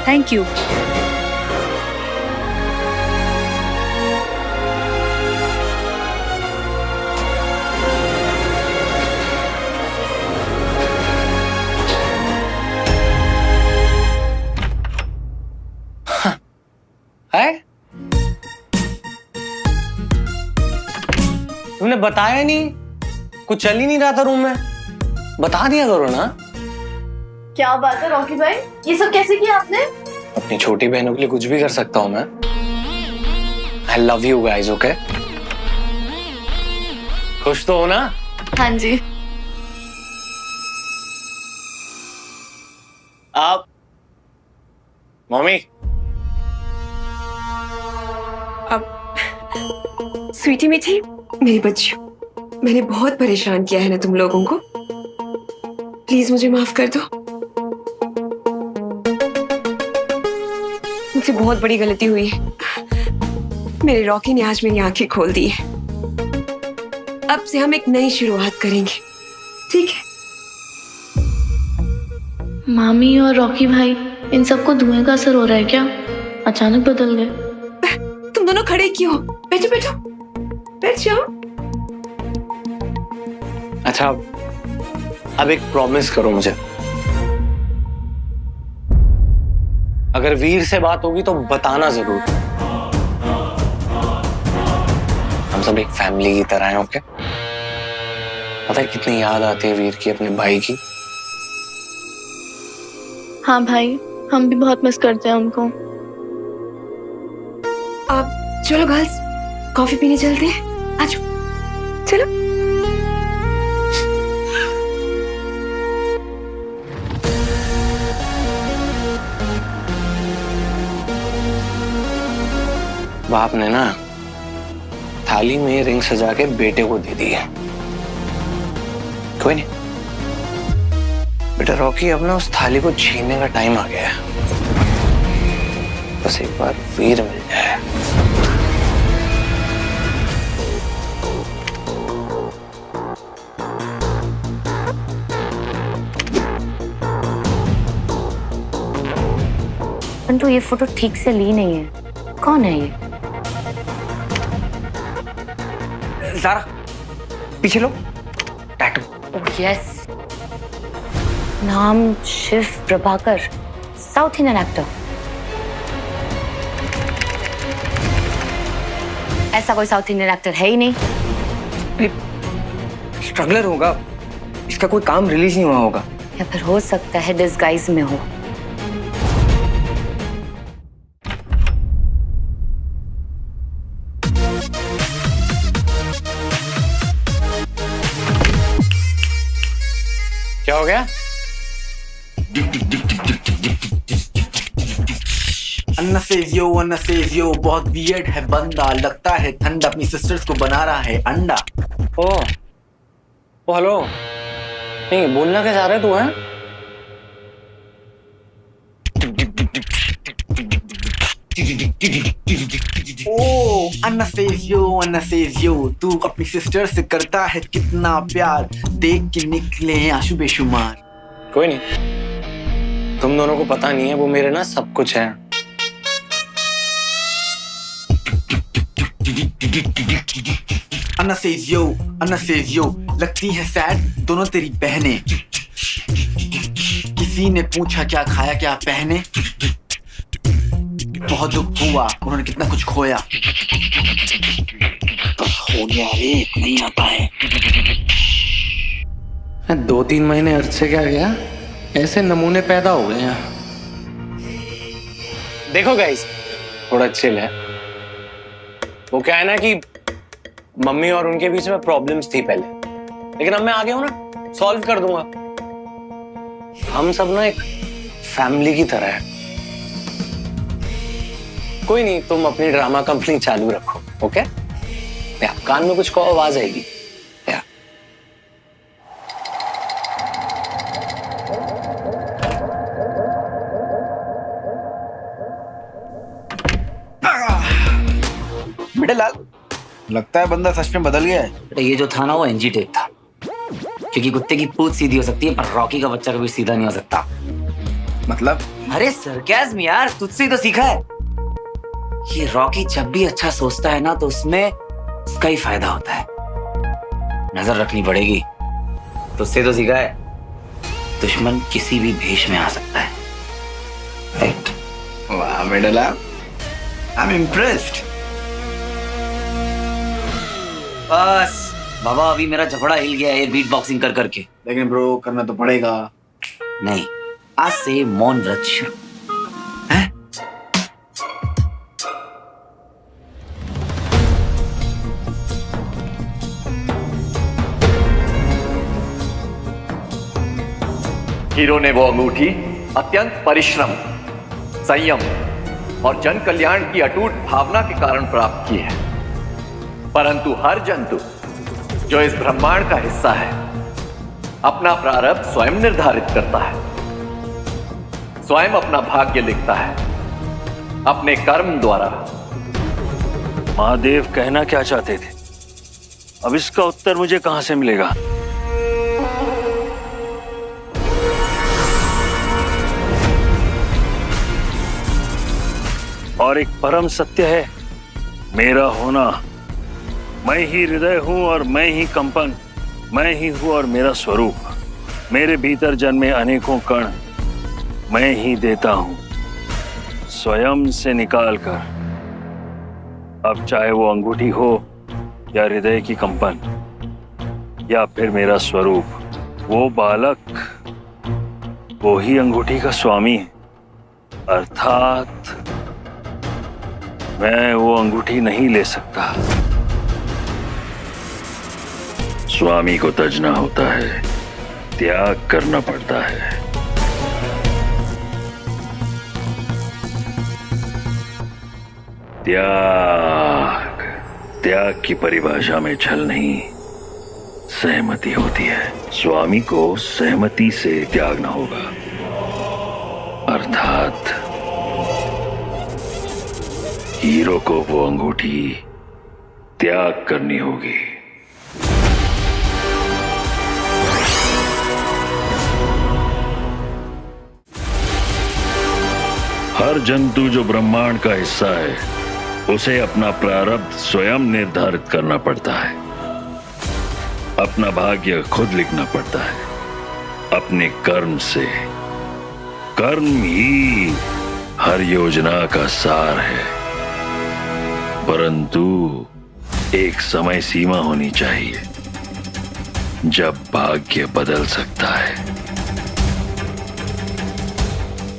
Thank you. है? तुमने बताया नहीं, कुछ चल ही नहीं रहा था रूम में, बता दिया करो ना। क्या बात है रॉकी भाई, ये सब कैसे किया आपने? अपनी छोटी बहनों के लिए कुछ भी कर सकता हूं मैं। I love you guys, okay? खुश तो हो ना? हाँ जी। आप मम्मी। अब स्वीटी मीठी, मेरी बच्ची, मैंने बहुत परेशान किया है ना तुम लोगों को। प्लीज मुझे माफ कर दो। मुझसे बहुत बड़ी गलती हुई है। मेरे रॉकी ने आज मेरी आंखें खोल दी है। अब से हम एक नई शुरुआत करेंगे, ठीक है? मामी और रॉकी भाई, इन सबको धुएं का असर हो रहा है क्या? अचानक बदल गए। तुम दोनों खड़े क्यों? बैठो बैठो, बैठ जाओ। अच्छा, अब एक प्रॉमिस करो मुझे, अगर वीर से बात होगी तो बताना जरूर। हम सब एक फैमिली की तरह हैं, ओके? पता है कितनी याद आती है वीर की अपने भाई की। हाँ भाई, हम भी बहुत मिस करते हैं उनको। आप चलो गर्ल्स, कॉफी पीने चलते हैं, आ जाओ, चलो। बाप ने ना थाली में रिंग सजा के बेटे को दे दी है। कोई नहीं बेटा, रॉकी अब ना उस थाली को छीनने का टाइम आ गया है। बस एक बार वीर मिल जाए। परंतु ये फोटो ठीक से ली नहीं है। कौन है ये? ज़ारा, पीछे लो। टैटू। ओह यस, नाम Shiv Prabhakar, south Indian actor. ऐसा कोई साउथ इंडियन एक्टर है ही नहीं। स्ट्रगलर होगा, इसका कोई काम रिलीज नहीं हुआ होगा। या फिर हो सकता है डिस्गाइज में हो। क्या हो गया? अन्ना सेज यो, बहुत वियर्ड है बंदा, लगता है ठंड अपनी सिस्टर्स को बना रहा है अंडा। ओ हेलो, नहीं बोलना क्या चाह रहे तू? है ओ अन्ना सेज यो, तू अपनी सिस्टर से करता है कितना प्यार, देख के निकले आंसू बेशुमार। कोई नहीं, तुम दोनों को पता नहीं है, वो मेरे ना सब कुछ है। अन्ना सेज यो, लगती है सैड दोनों तेरी बहनें। किसी ने पूछा क्या खाया क्या पहने, बहुत दुख हुआ उन्होंने कितना कुछ खोया। हो गया रे, नहीं आता है। 2-3 महीने अरसे क्या गया, ऐसे नमूने पैदा हो गए हैं। देखो गाइस, थोड़ा चिल है। वो क्या है ना कि मम्मी और उनके बीच में प्रॉब्लम्स थी पहले, लेकिन अब मैं आ गया हूं ना, सॉल्व कर दूंगा। हम सब ना एक फैमिली की तरह है। कोई नहीं, तुम अपनी ड्रामा कंपनी चालू रखो, ओके? या कान में कुछ को आवाज आएगी या बेटे लाल, लगता है बंदा सच में बदल गया है। बेटा ये जो था ना वो एनजी टेप था, क्योंकि कुत्ते की पूंछ सीधी हो सकती है पर रॉकी का बच्चा कभी सीधा नहीं हो सकता। मतलब अरे सरकाज़्म यार, तुझसे ही तो सीखा है। ये रॉकी जब भी अच्छा सोचता है ना तो उसमें उसका ही फायदा होता है। नजर रखनी पड़ेगी। तुझसे तो सीखा है, दुश्मन किसी भी भेष में आ सकता है। राइट? वाह बेटे लाल, आई एम इम्प्रेस्ड। बस बाबा, अभी मेरा जबड़ा हिल गया है बीट बॉक्सिंग कर करके। लेकिन ब्रो करना तो पड़ेगा। नहीं, आज से मौन व्रत शुरू। हैं? हीरो ने वो अंगूठी अत्यंत परिश्रम, संयम और जन कल्याण की अटूट भावना के कारण प्राप्त की है। परंतु हर जंतु जो इस ब्रह्मांड का हिस्सा है अपना प्रारब्ध स्वयं निर्धारित करता है, स्वयं अपना भाग्य लिखता है अपने कर्म द्वारा। महादेव कहना क्या चाहते थे? अब इसका उत्तर मुझे कहां से मिलेगा? और एक परम सत्य है, मेरा होना। मैं ही हृदय हूं और मैं ही कंपन, मैं ही हूं और मेरा स्वरूप। मेरे भीतर जन्मे अनेकों कण मैं ही देता हूं, स्वयं से निकाल कर। अब चाहे वो अंगूठी हो या हृदय की कंपन या फिर मेरा स्वरूप, वो बालक वो ही अंगूठी का स्वामी है। अर्थात मैं वो अंगूठी नहीं ले सकता। स्वामी को तजना होता है, त्याग करना पड़ता है। त्याग, त्याग की परिभाषा में छल नहीं, सहमति होती है। स्वामी को सहमति से त्यागना होगा, अर्थात हीरो को वो अंगूठी त्याग करनी होगी। हर जंतु जो ब्रह्मांड का हिस्सा है उसे अपना प्रारब्ध स्वयं निर्धारित करना पड़ता है, अपना भाग्य खुद लिखना पड़ता है अपने कर्म से। कर्म ही हर योजना का सार है, परंतु एक समय सीमा होनी चाहिए जब भाग्य बदल सकता है।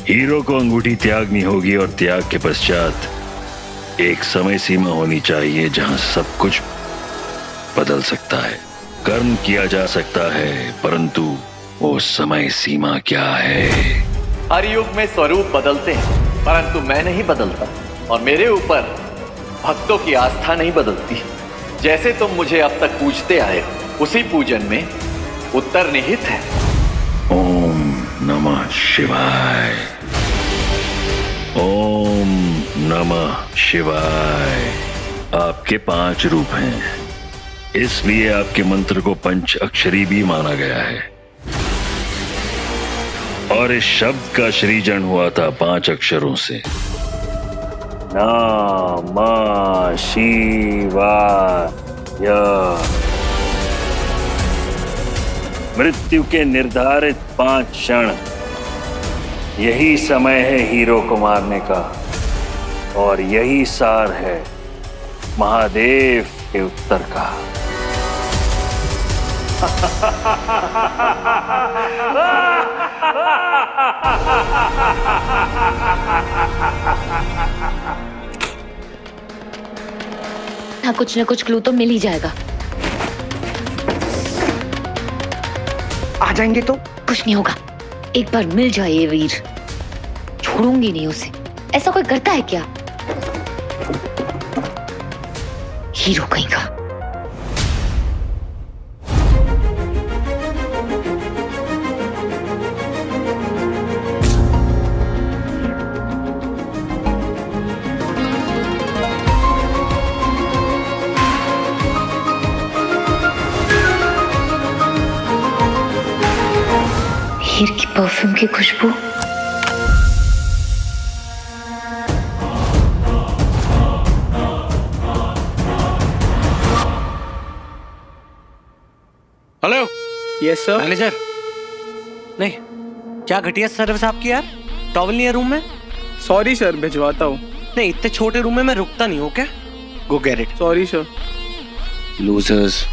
हीरो को अंगूठी त्यागनी होगी और त्याग के पश्चात एक समय सीमा होनी चाहिए जहां सब कुछ बदल सकता है। कर्म किया जा सकता है, परंतु वो समय सीमा क्या है? हर युग में स्वरूप बदलते हैं, परंतु मैं नहीं बदलता और मेरे ऊपर भक्तों की आस्था नहीं बदलती। जैसे तुम मुझे अब तक पूजते आए हो, उसी पूजन में उत्तर निहित है। ओम नमः शिवाय, ओम नमः शिवाय। आपके 5 रूप हैं, इसलिए आपके मंत्र को पंच अक्षरी भी माना गया है। और इस शब्द का सृजन हुआ था 5 अक्षरों से। नमः शिवाय। मृत्यु के निर्धारित 5 क्षण, यही समय है हीरो को मारने का, और यही सार है महादेव के उत्तर का। हाँ, कुछ न कुछ क्लू तो मिल ही जाएगा। आ जाएंगे तो कुछ नहीं होगा, एक बार मिल जाए ये वीर, छोड़ूंगी नहीं उसे। ऐसा कोई करता है क्या? हीरो कहीं का। परफ्यूम की खुशबू। Hello yes sir. मैनेजर। नहीं, क्या घटिया सर्विस आपकी यार। टॉवल नहीं है रूम में? सॉरी सर, भिजवाता हूँ। नहीं, इतने छोटे रूम में मैं रुकता नहीं हूँ क्या। गो get it. Sorry sir. Losers.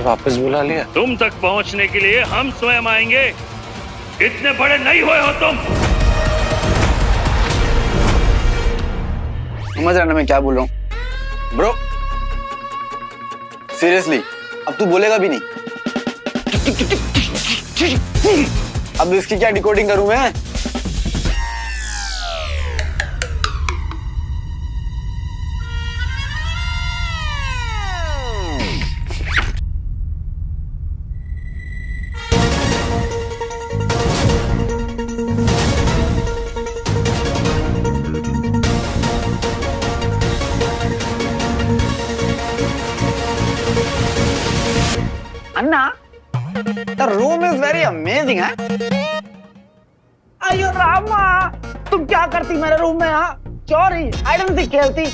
वापस बुला लिया। तुम तक पहुंचने के लिए हम स्वयं आएंगे। इतने बड़े नहीं हुए हो तुम। समझ रहा ना मैं क्या बोल रहा हूँ ब्रो? सीरियसली अब तू बोलेगा भी नहीं। अब इसकी क्या डिकोडिंग करूं मैं? अन्ना, the room is very amazing, है? अयो रामा, तुम क्या करती मेरे रूम में? हाँ, चोरी, आइडेंटिटी खेलती,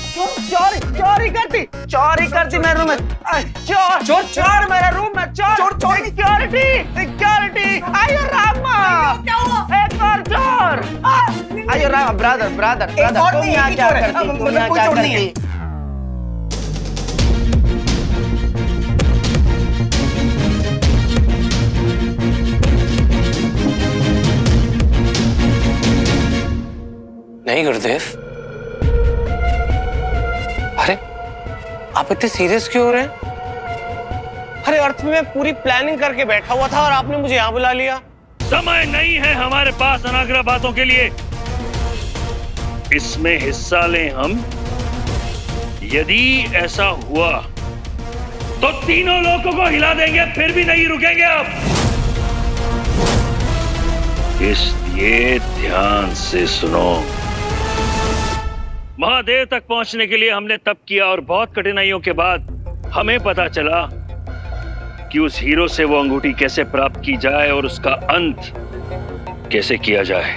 चोरी करती मेरे रूम में। चोर मेरे रूम में, चोर, सिक्योरिटी, अयो रामा, एक और चोर। अयो रामा, ब्रदर, तुम यहाँ क्या करती? नहीं गुरुदेव। अरे आप इतने सीरियस क्यों हो रहे हैं? अरे अर्थ में मैं पूरी प्लानिंग करके बैठा हुआ था और आपने मुझे यहाँ बुला लिया। समय नहीं है हमारे पास अनाग्रह बातों के लिए। इसमें हिस्सा लें हम। यदि ऐसा हुआ तो तीनों लोगों को हिला देंगे, फिर भी नहीं रुकेंगे अब। इसलिए ध्यान से सुनो। महादेव तक पहुंचने के लिए हमने तप किया और बहुत कठिनाइयों के बाद हमें पता चला कि उस हीरो से वो अंगूठी कैसे प्राप्त की जाए और उसका अंत कैसे किया जाए।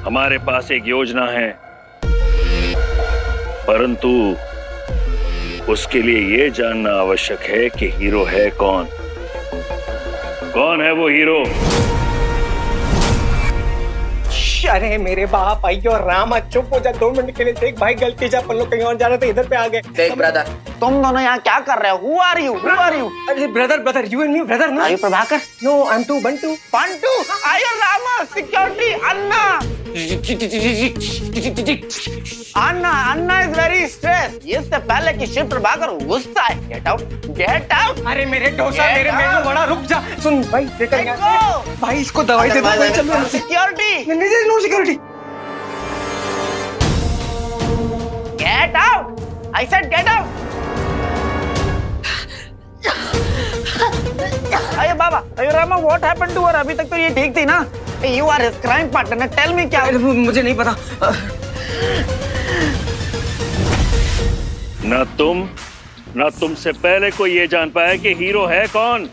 हमारे पास एक योजना है, परंतु उसके लिए ये जानना आवश्यक है कि हीरो है कौन। कौन है वो हीरो? अरे मेरे बाप, आइयो राम, चुप हो जा 2 मिनट के लिए। देख भाई, गलती से अपन लोग कहीं और जा रहे थे, इधर पे आ गए। देख ब्रदर, तुम दोनों यहाँ क्या कर रहे हो? Who are you? अरे brother, you and me brother, no? Are you Prabhakar? No, I'm too Bantu. आयो Rama, security, Anna is very stressed. इससे पहले कि शिव प्रभाकर गुस्सा है। Get out. अरे मेरे डोसा, मेरे मेनू बड़ा, रुक जा। सुन भाई, बेटा Let go. भाई इसको दवाई दे दो। चल security, no security. get out. I said get out. अरे बाबा, अयो Rama, what happened to her? अभी तक तो ये ठीक थी ना? You are his crime partner. Tell me क्या? मुझे नहीं पता। न तुमसे पहले कोई ये जान पाया कि हीरो है कौन।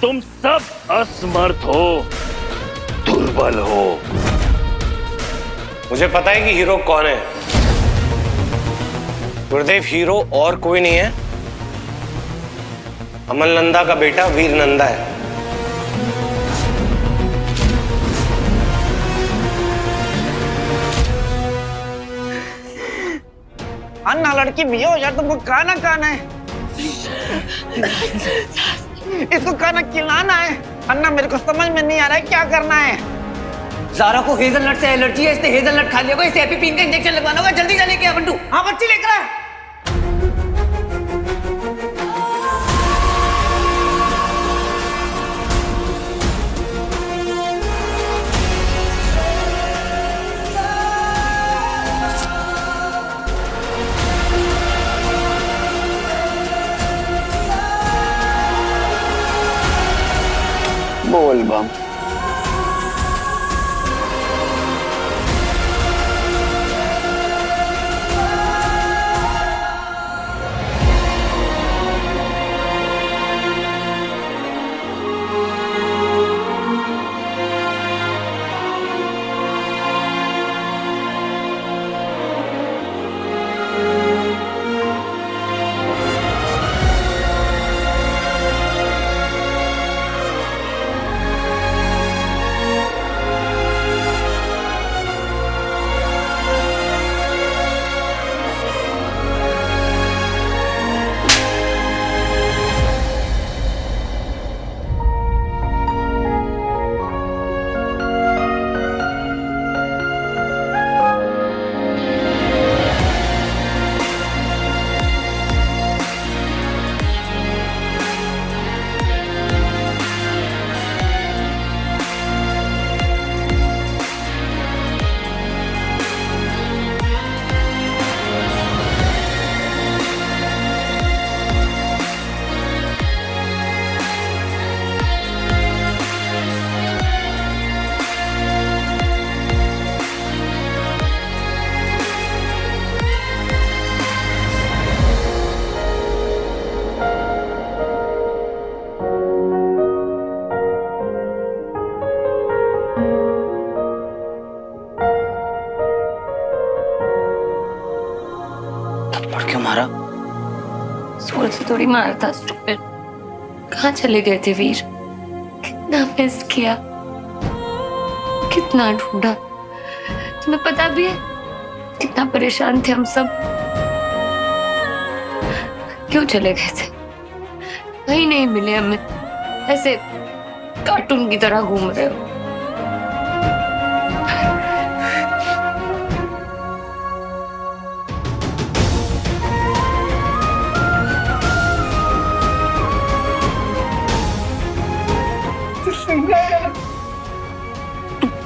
तुम सब असमर्थ हो, दुर्बल हो। मुझे पता है कि हीरो कौन है। गुरुदेव, हीरो और कोई नहीं है, अमल नंदा का बेटा वीर नंदा है। अन्ना लड़की भी हो यार, तुमको खाना है। इसको खाना खिलाना है। अन्ना, मेरे को समझ में नहीं आ रहा है क्या करना है। ज़ारा को हेजलनट से एलर्जी है, इसने हेजलनट खा लिया होगा, इसे एपिपिन का इंजेक्शन लगवाना होगा। जल्दी जाने क्या बंटू? हाँ बच्ची लेकर आ। बोल बम। जोर से थोड़ी मारा था स्टूपिड। कहाँ चले गए थे वीर? कितना मिस किया, कितना ढूंढा। तुम्हें पता भी है कितना परेशान थे हम सब। क्यों चले गए थे? कहीं नहीं मिले हमें, ऐसे कार्टून की तरह घूम रहे हो।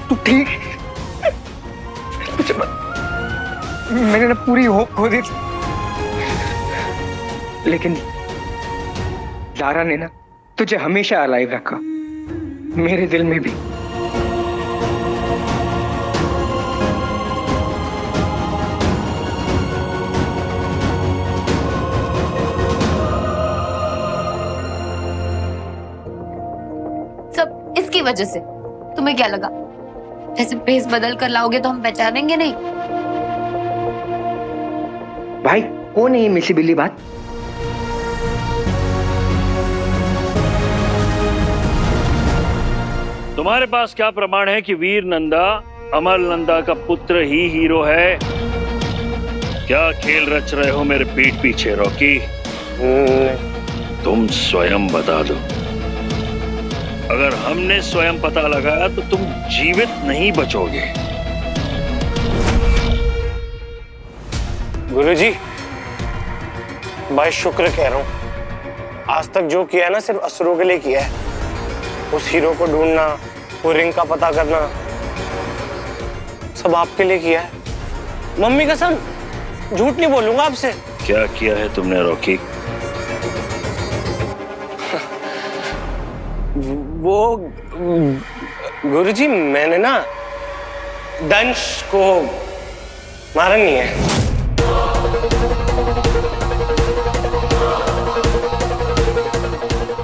तू ठीक है? मुझे मैंने ना पूरी होप खो दी थी, लेकिन लारा ने ना तुझे हमेशा अलाइव रखा, मेरे दिल में भी। सब इसकी वजह से। तुम्हें क्या लगा ऐसे भेस बदल कर लाओगे तो हम पहचानेंगे नहीं? भाई कौन है ये मिसी बिल्ली बात? तुम्हारे पास क्या प्रमाण है कि वीर नंदा अमर नंदा का पुत्र ही हीरो है? क्या खेल रच रहे हो मेरे पीठ पीछे रॉकी? तुम स्वयं बता दो। अगर हमने स्वयं पता लगाया तो तुम जीवित नहीं बचोगे। गुरुजी, भाई शुक्र कह रहा हूं, आज तक जो किया है ना सिर्फ असुरों के लिए किया है। उस हीरो को ढूंढना, वो रिंग का पता करना, सब आपके लिए किया है। मम्मी कसम, झूठ नहीं बोलूंगा आपसे। क्या किया है तुमने रॉकी? वो गुरुजी, मैंने ना दंश को मारा नहीं है।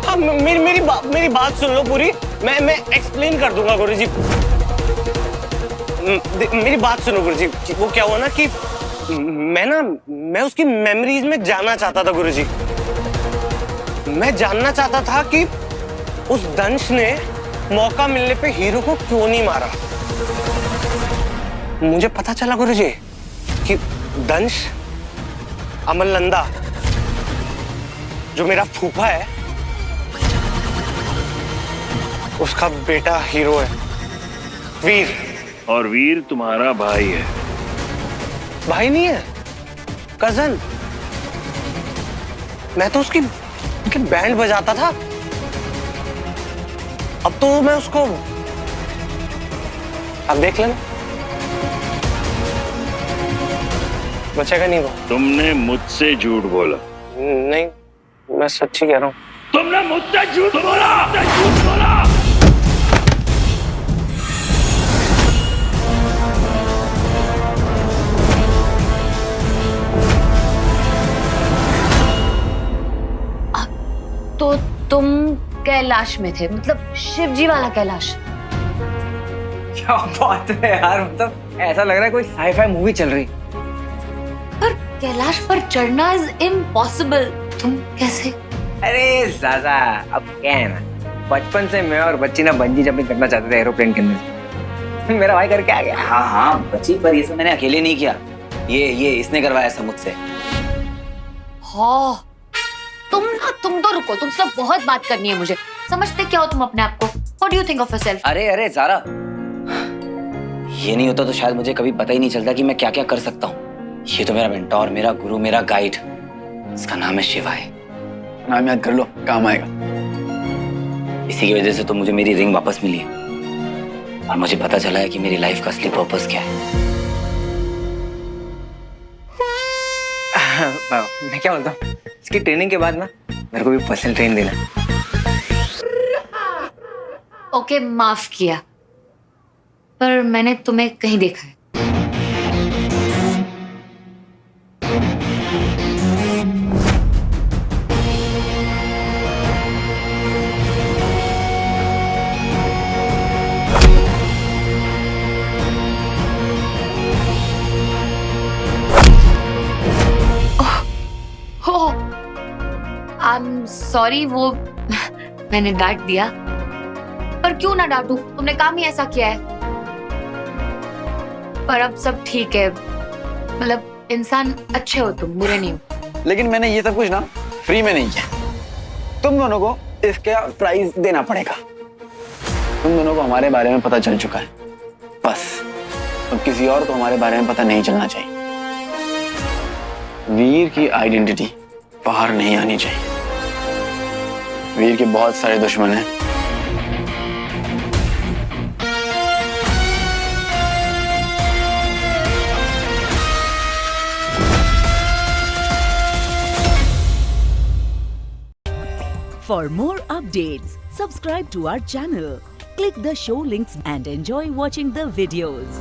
हाँ, मेरी बात सुन लो पूरी। मैं एक्सप्लेन कर दूंगा गुरुजी। मेरी बात सुनो गुरुजी। वो क्या हुआ ना कि मैं उसकी मेमोरीज में जानना चाहता था गुरुजी। मैं जानना चाहता था कि उस दंश ने मौका मिलने पे हीरो को क्यों नहीं मारा। मुझे पता चला गुरुजी कि दंश अमरनंदा, जो मेरा फूफा है, उसका बेटा हीरो है, वीर। और वीर तुम्हारा भाई है? भाई नहीं है, कजन। मैं तो उसकी बैंड बजाता था। अब तो मैं उसको, अब देख लेना, बचेगा नहीं वो। तुमने मुझसे झूठ बोला? नहीं, मैं सच्ची कह रहा हूँ। तुमने मुझसे झूठ बोला? झूठ बोला? तो तुम कैलाश में थे, मतलब शिवजी वाला कैलाश? क्या बात है यार, मतलब ऐसा लग रहा है कोई साई-फाई मूवी चल रही। पर कैलाश पर चढ़ना इज इम्पॉसिबल। तुम कैसे? अरे ज़ाज़ा, अब क्या है ना, बचपन से मैं और बच्ची ना बंजी जंपिंग करना चाहते थे एरोप्लेन के अंदर। मेरा भाई करके आ गया। हाँ हाँ बची, पर ये सब मैंने अकेले नहीं किया। ये इसने करवाया सब मुझसे। हाँ, तुम तो रुको, तुमसे बहुत बात करनी है मुझे। समझते क्या हो तुम अपने आप को? What do you think of yourself? अरे ज़ारा, ये नहीं होता तो शायद मुझे कभी पता ही नहीं चलता कि मैं क्या क्या कर सकता हूँ। ये तो मेरा मेंटोर, मेरा गुरु, मेरा गाइड, इसका नाम है शिवाय। नाम याद कर लो, काम आएगा। इसी की वजह से तो मुझे मेरी रिंग वापस मिली है और मुझे पता चला है कि मेरी लाइफ का असली पर्पस क्या है। मैं क्या बोलता हूँ, इसकी ट्रेनिंग के बाद ना मेरे को भी पर्सनल ट्रेन देना। ओके, माफ किया, पर मैंने तुम्हें कहीं देखा है। आई एम सॉरी, वो मैंने डांट दिया। पर क्यों ना डांटू, तुमने काम ही ऐसा किया है। पर अब सब ठीक है, मतलब इंसान अच्छे हो तुम, बुरे नहीं हो। लेकिन मैंने ये सब कुछ ना फ्री में नहीं किया। तुम दोनों को इसका प्राइस देना पड़ेगा। तुम दोनों को हमारे बारे में पता चल चुका है, बस अब किसी और को हमारे बारे में पता नहीं चलना चाहिए। वीर की आइडेंटिटी बाहर नहीं आनी चाहिए। वीर के बहुत सारे दुश्मन हैं। For more updates, subscribe to our channel, click the show links and enjoy watching the videos.